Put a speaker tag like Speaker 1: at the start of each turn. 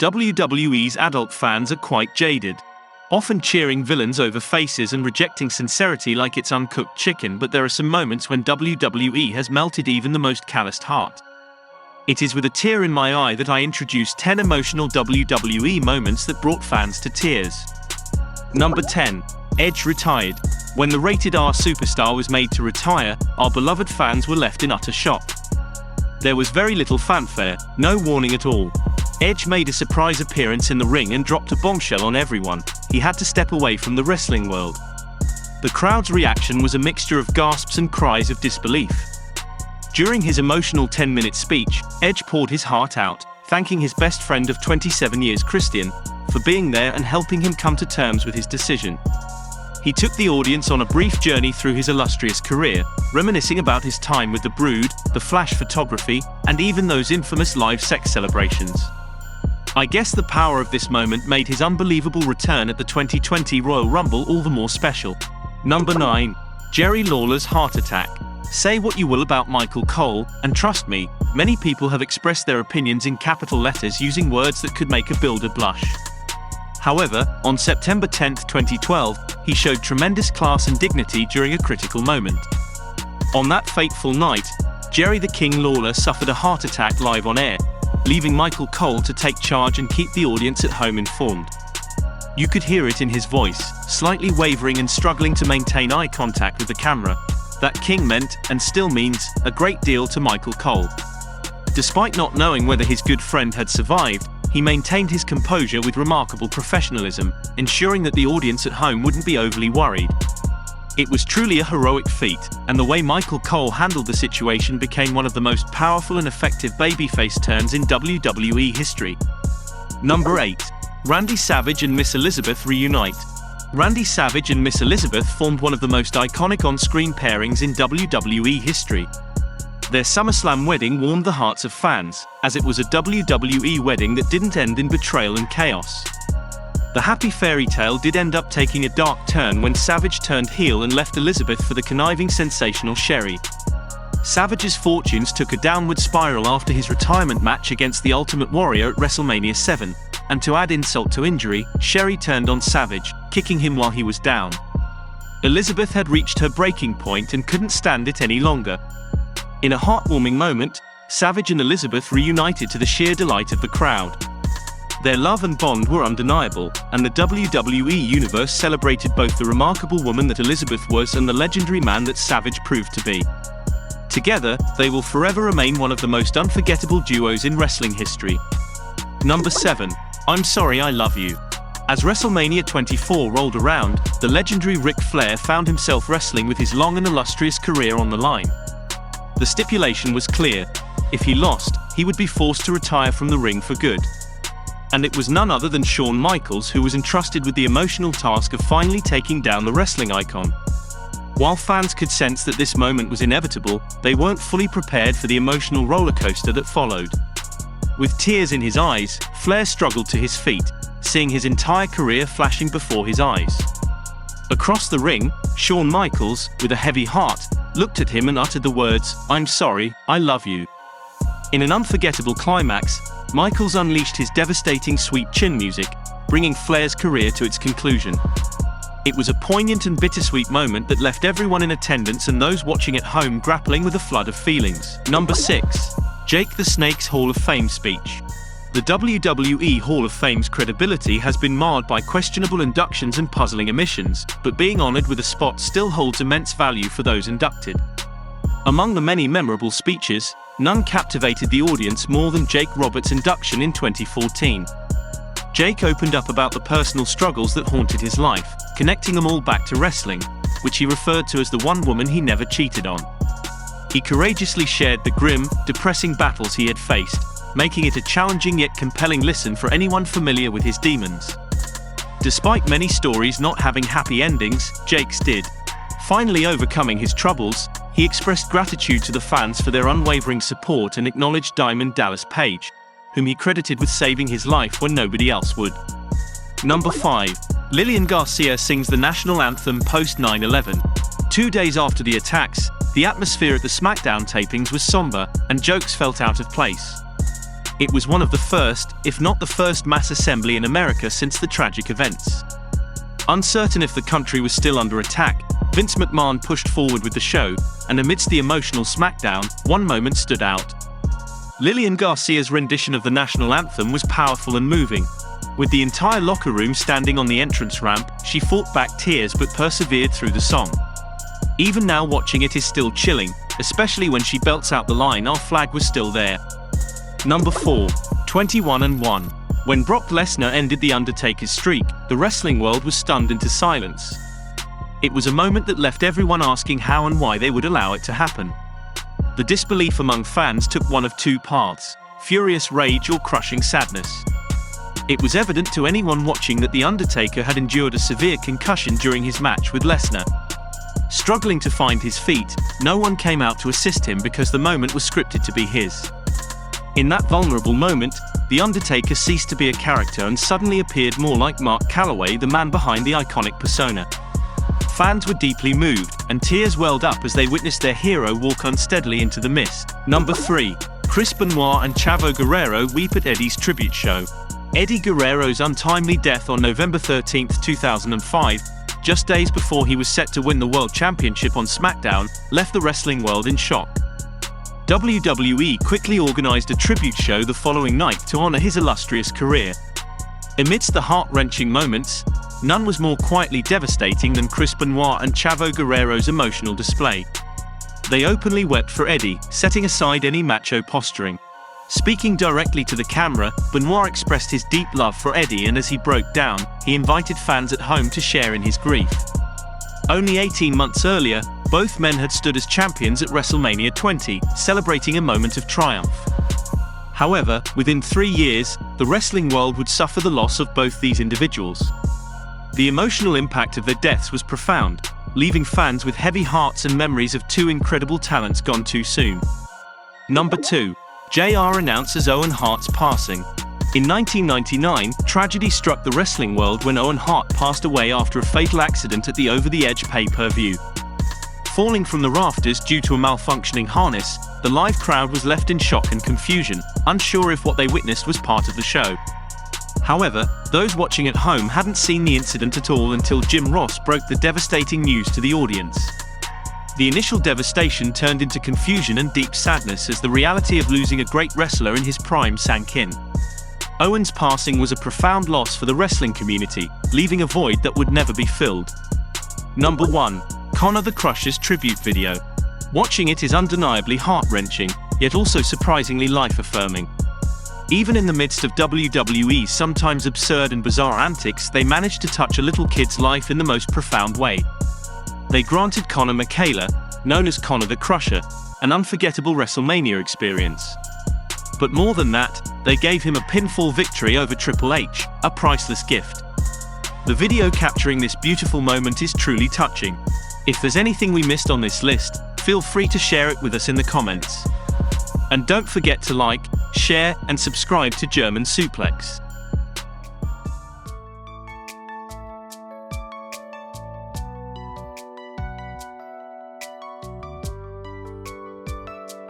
Speaker 1: WWE's adult fans are quite jaded, often cheering villains over faces and rejecting sincerity like it's uncooked chicken, but there are some moments when WWE has melted even the most calloused heart. It is with a tear in my eye that I introduce 10 emotional WWE moments that brought fans to tears. Number 10. Edge retired. When the rated R superstar was made to retire, our beloved fans were left in utter shock. There was very little fanfare, no warning at all. Edge made a surprise appearance in the ring and dropped a bombshell on everyone. He had to step away from the wrestling world. The crowd's reaction was a mixture of gasps and cries of disbelief. During his emotional 10-minute speech, Edge poured his heart out, thanking his best friend of 27 years, Christian, for being there and helping him come to terms with his decision. He took the audience on a brief journey through his illustrious career, reminiscing about his time with the Brood, the Flash photography, and even those infamous live sex celebrations. I guess the power of this moment made his unbelievable return at the 2020 Royal Rumble all the more special. Number 9. Jerry Lawler's heart attack. Say what you will about Michael Cole, and trust me, many people have expressed their opinions in capital letters using words that could make a builder blush. However, on September 10, 2012, he showed tremendous class and dignity during a critical moment. On that fateful night, Jerry the King Lawler suffered a heart attack live on air, leaving Michael Cole to take charge and keep the audience at home informed. You could hear it in his voice, slightly wavering and struggling to maintain eye contact with the camera. That King meant, and still means, a great deal to Michael Cole. Despite not knowing whether his good friend had survived, he maintained his composure with remarkable professionalism, ensuring that the audience at home wouldn't be overly worried. It was truly a heroic feat, and the way Michael Cole handled the situation became one of the most powerful and effective babyface turns in WWE history. Number 8. Randy Savage and Miss Elizabeth reunite. Randy Savage and Miss Elizabeth formed one of the most iconic on-screen pairings in WWE history. Their SummerSlam wedding warmed the hearts of fans, as it was a WWE wedding that didn't end in betrayal and chaos. The happy fairy tale did end up taking a dark turn when Savage turned heel and left Elizabeth for the conniving sensational Sherry. Savage's fortunes took a downward spiral after his retirement match against the Ultimate Warrior at WrestleMania 7, and to add insult to injury, Sherry turned on Savage, kicking him while he was down. Elizabeth had reached her breaking point and couldn't stand it any longer. In a heartwarming moment, Savage and Elizabeth reunited to the sheer delight of the crowd. Their love and bond were undeniable, and the WWE Universe celebrated both the remarkable woman that Elizabeth was and the legendary man that Savage proved to be. Together, they will forever remain one of the most unforgettable duos in wrestling history. Number 7. I'm Sorry I Love You. As WrestleMania 24 rolled around, the legendary Ric Flair found himself wrestling with his long and illustrious career on the line. The stipulation was clear: if he lost, he would be forced to retire from the ring for good. And it was none other than Shawn Michaels who was entrusted with the emotional task of finally taking down the wrestling icon. While fans could sense that this moment was inevitable, they weren't fully prepared for the emotional rollercoaster that followed. With tears in his eyes, Flair struggled to his feet, seeing his entire career flashing before his eyes. Across the ring, Shawn Michaels, with a heavy heart, looked at him and uttered the words, "I'm sorry, I love you." In an unforgettable climax, Michaels unleashed his devastating sweet chin music, bringing Flair's career to its conclusion. It was a poignant and bittersweet moment that left everyone in attendance and those watching at home grappling with a flood of feelings. Number 6. Jake the Snake's Hall of Fame speech. The WWE Hall of Fame's credibility has been marred by questionable inductions and puzzling omissions, but being honored with a spot still holds immense value for those inducted. Among the many memorable speeches, none captivated the audience more than Jake Roberts' induction in 2014. Jake opened up about the personal struggles that haunted his life, connecting them all back to wrestling, which he referred to as the one woman he never cheated on. He courageously shared the grim, depressing battles he had faced, making it a challenging yet compelling listen for anyone familiar with his demons. Despite many stories not having happy endings, Jake's did. Finally overcoming his troubles, he expressed gratitude to the fans for their unwavering support and acknowledged Diamond Dallas Page, whom he credited with saving his life when nobody else would. Number 5. Lillian Garcia sings the national anthem post 9/11. 2 days after the attacks, the atmosphere at the SmackDown tapings was somber, and jokes felt out of place. It was one of the first, if not the first mass assembly in America since the tragic events. Uncertain if the country was still under attack, Vince McMahon pushed forward with the show, and amidst the emotional SmackDown, one moment stood out. Lillian Garcia's rendition of the national anthem was powerful and moving. With the entire locker room standing on the entrance ramp, she fought back tears but persevered through the song. Even now watching it is still chilling, especially when she belts out the line "Our flag was still there." Number 4. 21-1. When Brock Lesnar ended the Undertakers' streak, the wrestling world was stunned into silence. It was a moment that left everyone asking how and why they would allow it to happen. The disbelief among fans took one of two paths: furious rage or crushing sadness. It was evident to anyone watching that The Undertaker had endured a severe concussion during his match with Lesnar. Struggling to find his feet, no one came out to assist him because the moment was scripted to be his. In that vulnerable moment, The Undertaker ceased to be a character and suddenly appeared more like Mark Calloway, the man behind the iconic persona. Fans were deeply moved, and tears welled up as they witnessed their hero walk unsteadily into the mist. Number 3. Chris Benoit and Chavo Guerrero weep at Eddie's tribute show. Eddie Guerrero's untimely death on November 13, 2005, just days before he was set to win the World Championship on SmackDown, left the wrestling world in shock. WWE quickly organized a tribute show the following night to honor his illustrious career. Amidst the heart-wrenching moments, none was more quietly devastating than Chris Benoit and Chavo Guerrero's emotional display. They openly wept for Eddie, setting aside any macho posturing. Speaking directly to the camera, Benoit expressed his deep love for Eddie, and as he broke down, he invited fans at home to share in his grief. Only 18 months earlier, both men had stood as champions at WrestleMania 20, celebrating a moment of triumph. However, within 3 years, the wrestling world would suffer the loss of both these individuals. The emotional impact of their deaths was profound, leaving fans with heavy hearts and memories of two incredible talents gone too soon. Number 2. JR announces Owen Hart's passing. In 1999, tragedy struck the wrestling world when Owen Hart passed away after a fatal accident at the Over the Edge pay-per-view. Falling from the rafters due to a malfunctioning harness, the live crowd was left in shock and confusion, unsure if what they witnessed was part of the show. However, those watching at home hadn't seen the incident at all until Jim Ross broke the devastating news to the audience. The initial devastation turned into confusion and deep sadness as the reality of losing a great wrestler in his prime sank in. Owen's passing was a profound loss for the wrestling community, leaving a void that would never be filled. Number 1. Conor the Crusher's tribute video. Watching it is undeniably heart-wrenching, yet also surprisingly life-affirming. Even in the midst of WWE's sometimes absurd and bizarre antics, they managed to touch a little kid's life in the most profound way. They granted Conor McKayla, known as Conor the Crusher, an unforgettable WrestleMania experience. But more than that, they gave him a pinfall victory over Triple H, a priceless gift. The video capturing this beautiful moment is truly touching. If there's anything we missed on this list, feel free to share it with us in the comments. And don't forget to like, share, and subscribe to German Suplex.